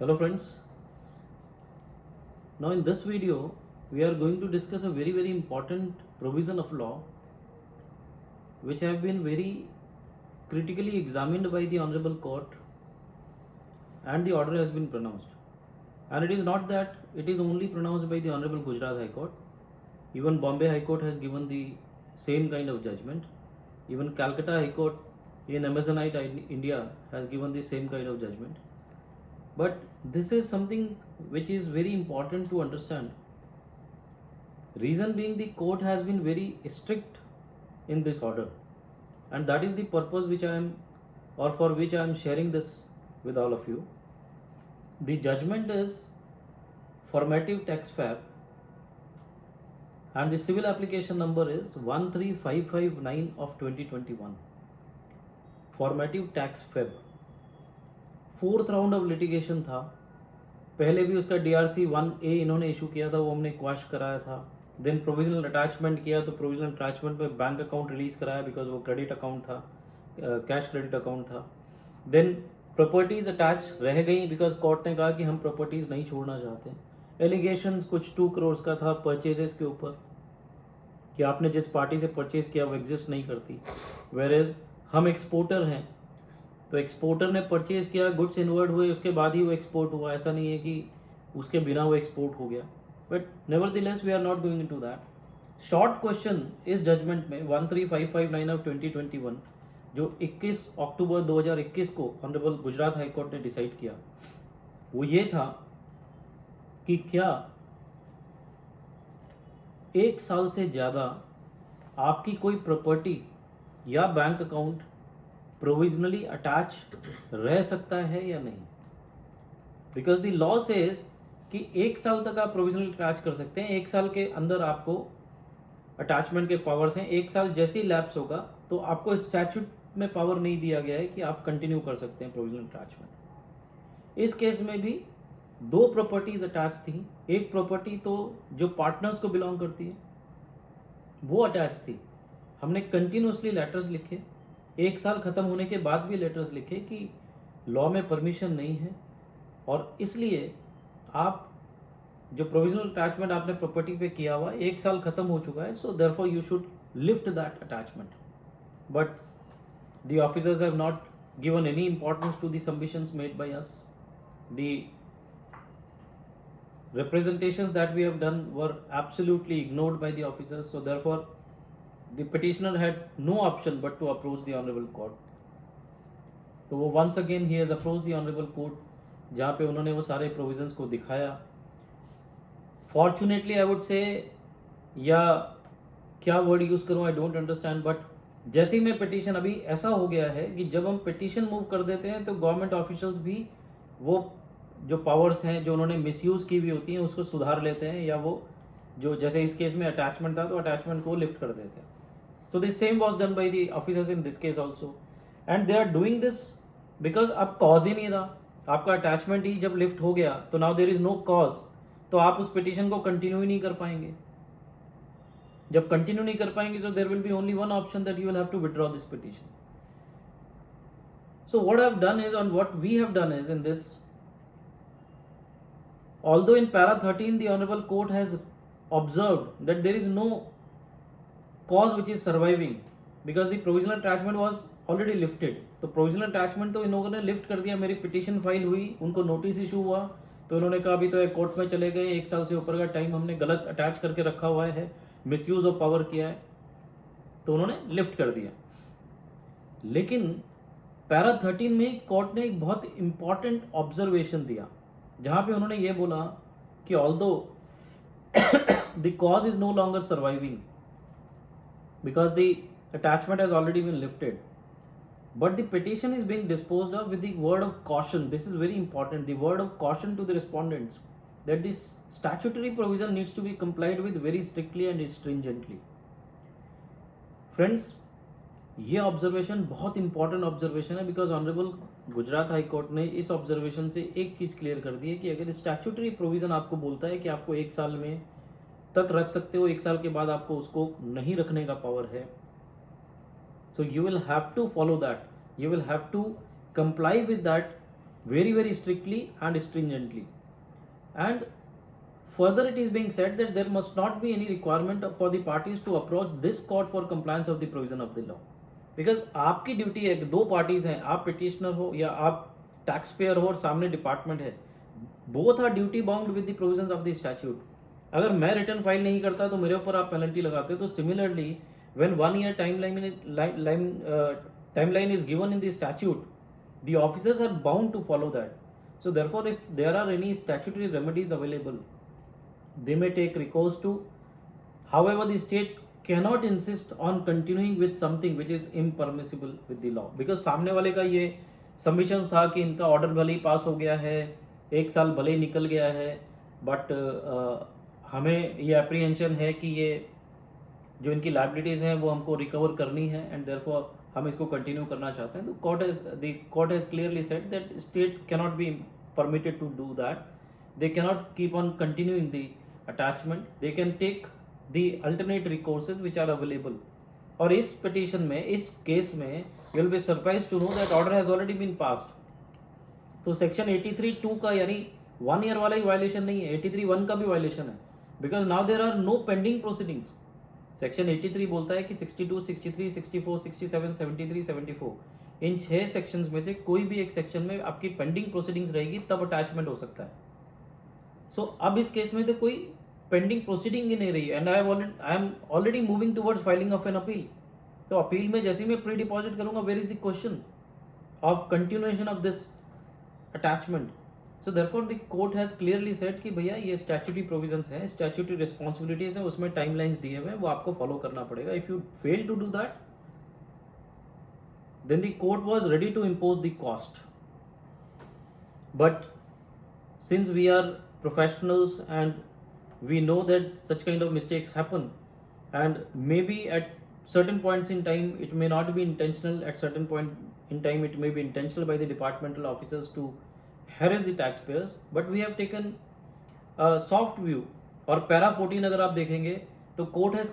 Hello friends, now in this video we are going to discuss a very important provision of law which have been very critically examined by the Honorable Court and the order has been pronounced. And it is not that it is only pronounced by the Honorable Gujarat High Court, even Bombay High Court has given the same kind of judgment, even Calcutta High Court in Amazonite India has given the same kind of judgment. But this is something which is very important to understand. Reason being, the court has been very strict in this order, and that is the purpose which I am, or for which I am sharing this with all of you. The judgment is formative tax fab, and the civil application number is 13559 of 2021. Formative tax fab, fourth round of litigation था. पहले भी उसका DRC 1A इन्होंने issue किया था, वो हमने quash कराया था. देन प्रोविजनल अटैचमेंट किया, तो प्रोविजनल अटैचमेंट में बैंक अकाउंट रिलीज कराया बिकॉज वो क्रेडिट अकाउंट था, कैश क्रेडिट अकाउंट था. देन प्रॉपर्टीज अटैच रह गई बिकॉज कोर्ट ने कहा कि हम प्रॉपर्टीज नहीं छोड़ना चाहते. एलिगेशंस कुछ 2 करोड़ का था परचेजेस के ऊपर, कि आपने जिस पार्टी से परचेज किया वो एग्जिस्ट नहीं करती, वेर एज हम एक्सपोर्टर हैं, तो एक्सपोर्टर ने परचेज किया, गुड्स इनवर्ड हुए, उसके बाद ही वो एक्सपोर्ट हुआ. ऐसा नहीं है कि उसके बिना वो एक्सपोर्ट हो गया. But nevertheless we are not going into that. Short question इस जजमेंट में 13559 ऑफ 2021 जो 21 अक्टूबर 2021 को ऑनरेबल गुजरात हाई कोर्ट ने डिसाइड किया, वो ये था कि क्या 1 साल से ज़्यादा आपकी कोई प्रॉपर्टी या बैंक अकाउंट प्रोविजनली अटैच रह सकता है या नहीं. बिकॉज द लॉ सेज कि 1 साल तक आप प्रोविजनली अटैच कर सकते हैं. 1 साल के अंदर आपको अटैचमेंट के पावर्स हैं. 1 साल जैसे ही लैप्स होगा तो आपको स्टैट्यूट में पावर नहीं दिया गया है कि आप कंटिन्यू कर सकते हैं प्रोविजनल अटैचमेंट. इस केस में भी 2 प्रॉपर्टीज अटैच थी. एक प्रॉपर्टी तो जो पार्टनर्स को बिलोंग करती है वो अटैच थी. हमने कंटिन्यूसली लेटर्स लिखे, 1 साल खत्म होने के बाद भी लेटर्स लिखे कि लॉ में परमिशन नहीं है और इसलिए आप जो प्रोविजनल अटैचमेंट आपने प्रॉपर्टी पे किया हुआ 1 साल खत्म हो चुका है, so therefore you should lift that attachment. But the officers have not given any importance to the submissions made by us. The representations that we have done were absolutely ignored by the officers, so therefore the petitioner had no option but to approach the honorable court. तो वो once again he has approached the honorable court, जहाँ पे उन्होंने वो सारे provisions को दिखाया. Fortunately I would say, या क्या word use करूँ I don't understand, but जैसे ही मैं petition, अभी ऐसा हो गया है कि जब हम petition move कर देते हैं तो गवर्नमेंट ऑफिशियल्स भी वो जो पावर्स हैं जो उन्होंने मिसयूज की हुई होती हैं उसको सुधार लेते हैं, या वो जो जैसे इस केस में अटैचमेंट था तो अटैचमेंट को लिफ्ट कर देते हैं. So the same was done by the officers in this case also, and they are doing this because अब कॉज ही नहीं रहा. आपका अटैचमेंट ही जब लिफ्ट हो गया तो now there is no cause, तो आप उस पिटिशन को कंटिन्यू ही नहीं कर पाएंगे. जब कंटिन्यू नहीं कर पाएंगे तो there will be only one option, that you will have to withdraw this petition. So what I have done is, and what we have done is, in this, although in para 13 the honorable court has observed that there is no cause which is surviving because the provisional attachment was already lifted, तो provisional attachment तो इन लोगों ने lift कर दिया. मेरी petition file हुई, उनको notice issue हुआ, तो इन्होंने कहा अभी तो एक कोर्ट में चले गए, 1 साल से ऊपर का टाइम हमने गलत अटैच करके रखा हुआ है, मिसयूज ऑफ पावर किया है, तो उन्होंने लिफ्ट कर दिया. लेकिन पैरा 13 में कोर्ट ने एक बहुत इंपॉर्टेंट ऑब्जर्वेशन दिया, जहां पे उन्होंने ये बोला कि although the cause is no longer surviving because the attachment has already been lifted, but the petition is being disposed of with the word of caution. This is very important, the word of caution to the respondents, that this statutory provision needs to be complied with very strictly and stringently. Friends, ये observation बहुत important observation है, because honourable Gujarat high court ने इस observation से एक चीज clear कर दी है कि अगर स्टैट्यूटरी प्रोविजन आपको बोलता है कि आपको 1 साल में तक रख सकते हो, 1 साल के बाद आपको उसको नहीं रखने का पावर है, so you will have to follow that, you will have to comply with that very very strictly and stringently. And further it is being said that there must not be any requirement for the parties to approach this court for compliance of the provision of the law. Because आपकी duty है, दो parties हैं, आप petitioner हो या आप tax payer हो और सामने डिपार्टमेंट है, both are duty bound with the provisions of the statute. अगर मैं रिटर्न फाइल नहीं करता तो मेरे ऊपर आप पेनल्टी लगाते हो. तो similarly when 1 year timeline is given in the statute, the officers are bound to follow that. So therefore if there are any statutory remedies available, they may take recourse to. However, the state cannot insist on continuing with something which is impermissible with the law, because सामने वाले का ये submission था कि इनका order भले ही पास हो गया है, 1 साल भले ही निकल गया है, बट हमें ये अप्रीहेंशन है कि ये जो इनकी लाइबिलिटीज हैं वो हमको रिकवर करनी है, एंड देयरफॉर हम इसको कंटिन्यू करना चाहते हैं. तो court has clearly said that state cannot be permitted to do that. They cannot keep on continuing the attachment. They can take the alternate recourses which are available. और इस petition में, इस केस में you will be surprised to know that order has already been passed. तो section 83(2) का यानी 1 year वाला ही violation नहीं है, 83(1) का भी वायलेशन है, because now there are no pending proceedings. Section 83 बोलता है कि 62, 63, 64, 67, 73, 74 इन 6 सेक्शंस में से कोई भी एक सेक्शन में आपकी पेंडिंग प्रोसीडिंग्स रहेगी तब अटैचमेंट हो सकता है. सो अब इस केस में तो कोई पेंडिंग प्रोसीडिंग ही नहीं रही है, and I am already moving towards filing of an appeal. तो अपील में जैसे ही मैं प्री डिपॉजिट करूंगा, where is the question of continuation of this attachment. So therefore the court has clearly said कि भैया ये स्टैट्यूटरी प्रोविजंस हैं, स्टैट्यूटरी रिस्पॉन्सिबिलिटीज हैं, उसमें टाइमलाइंस दिए हुए हैं, वो आपको फॉलो करना पड़ेगा. If you fail to do that, then the court was ready to impose the cost. But since we are professionals and we know that such kind of mistakes happen, and maybe at certain points in time it may not be intentional, at certain point in time it may be intentional by the departmental officers to harass the taxpayers, but we have taken a soft view. और para 14 अगर आप देखेंगे तो court has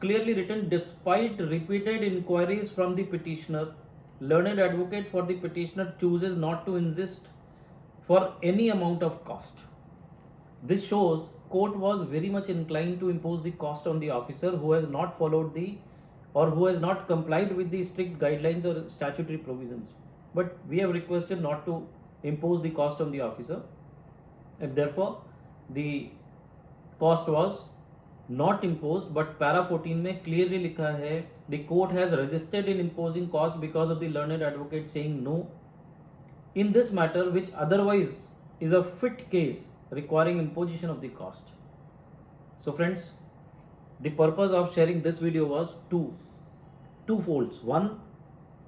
clearly written, despite repeated inquiries from the petitioner, learned advocate for the petitioner chooses not to insist for any amount of cost. This shows court was very much inclined to impose the cost on the officer who has not followed the, or who has not complied with the strict guidelines or statutory provisions. But we have requested not to impose the cost on the officer, and therefore the cost was not imposed. But para 14 में clearly लिखा है, the court has resisted in imposing cost because of the learned advocate saying no in this matter, which otherwise is a fit case requiring imposition of the cost. So friends, the purpose of sharing this video was two folds. One,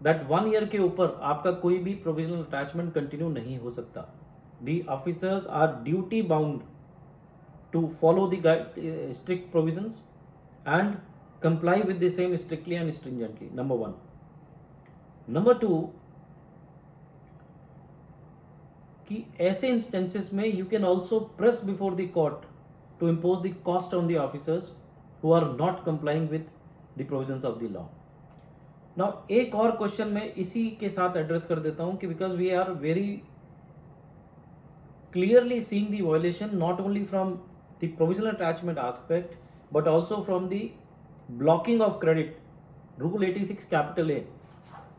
that 1 year के ऊपर आपका कोई भी provisional attachment continue नहीं हो सकता. The officers are duty bound to follow the strict provisions and comply with the same strictly and stringently. Number 1. Number 2, कि ऐसे इंस्टेंसेस में you can also press before the court to impose the cost on the officers who are not complying with the provisions of the law. Now एक और question मैं इसी के साथ address कर देता हूं कि because we are very clearly seeing the violation not only from the provisional attachment aspect but also from the blocking of credit rule 86 capital A.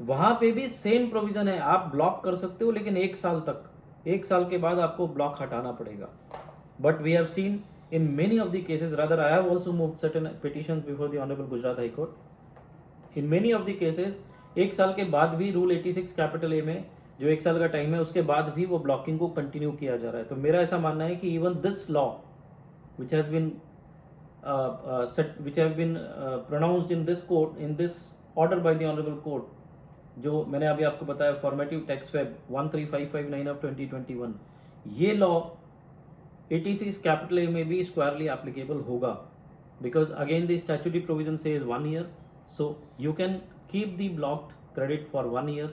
वहां पे भी सेम प्रोविजन है, आप ब्लॉक कर सकते हो लेकिन 1 साल तक, 1 साल के बाद आपको ब्लॉक हटाना पड़ेगा. But we have seen in many of the cases, rather I have also moved certain petitions before the honourable Gujarat high court. In many of the cases 1 साल के बाद भी रूल 86 कैपिटल ए में जो 1 साल का टाइम है उसके बाद भी वो ब्लॉकिंग को कंटिन्यू किया जा रहा है. तो मेरा ऐसा मानना है कि even this law which has been pronounced in this court, in this order by the honourable court, जो मैंने अभी आपको बताया फॉर्मेटिव टैक्स फेब 13559 ऑफ 2021, ये लॉ 86 कैपिटल ए में भी स्क्वायरली एप्लीकेबल होगा, because again the statutory provision says 1 year, so you can keep the blocked credit for 1 year.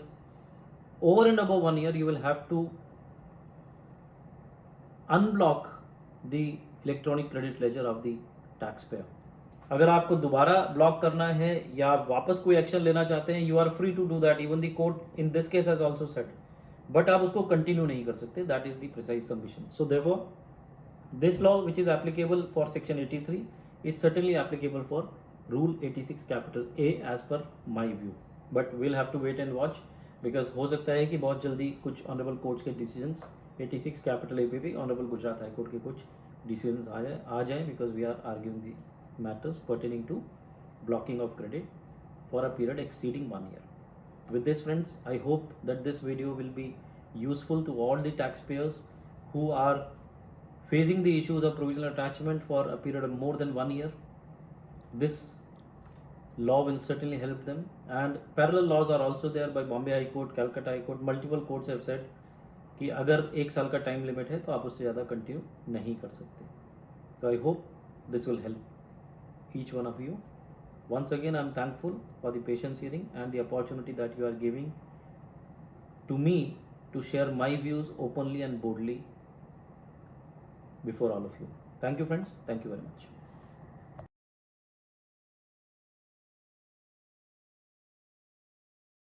Over and above 1 year you will have to unblock the electronic credit ledger of the taxpayer. अगर आपको दोबारा block करना है या आप वापस कोई action लेना चाहते हैं, you are free to do that. Even the court in this case has also said but आप उसको कंटिन्यू नहीं कर सकते. That is the precise submission. So therefore this law which is applicable for section 83 is certainly applicable for rule 86 capital A as per my view, but we'll have to wait and watch because हो सकता है कि बहुत जल्दी कुछ honourable courts के decisions 86 capital ए पे भी ऑनरेबल गुजरात हाई कोर्ट के कुछ डिसीजंस आ जाए because we are arguing the matters pertaining to blocking of credit for a period exceeding 1 year. With this friends, I hope that this video will be useful to all the taxpayers who are facing the issues of provisional attachment for a period of more than 1 year. This law will certainly help them, and parallel laws are also there by Bombay High Court, Calcutta High Court. Multiple courts have said कि अगर 1 साल का time limit है तो आप उससे ज़्यादा continue नहीं कर सकते. So I hope this will help each one of you. Once again, I am thankful for the patience hearing and the opportunity that you are giving to me to share my views openly and boldly before all of you. Thank you friends. Thank you very much.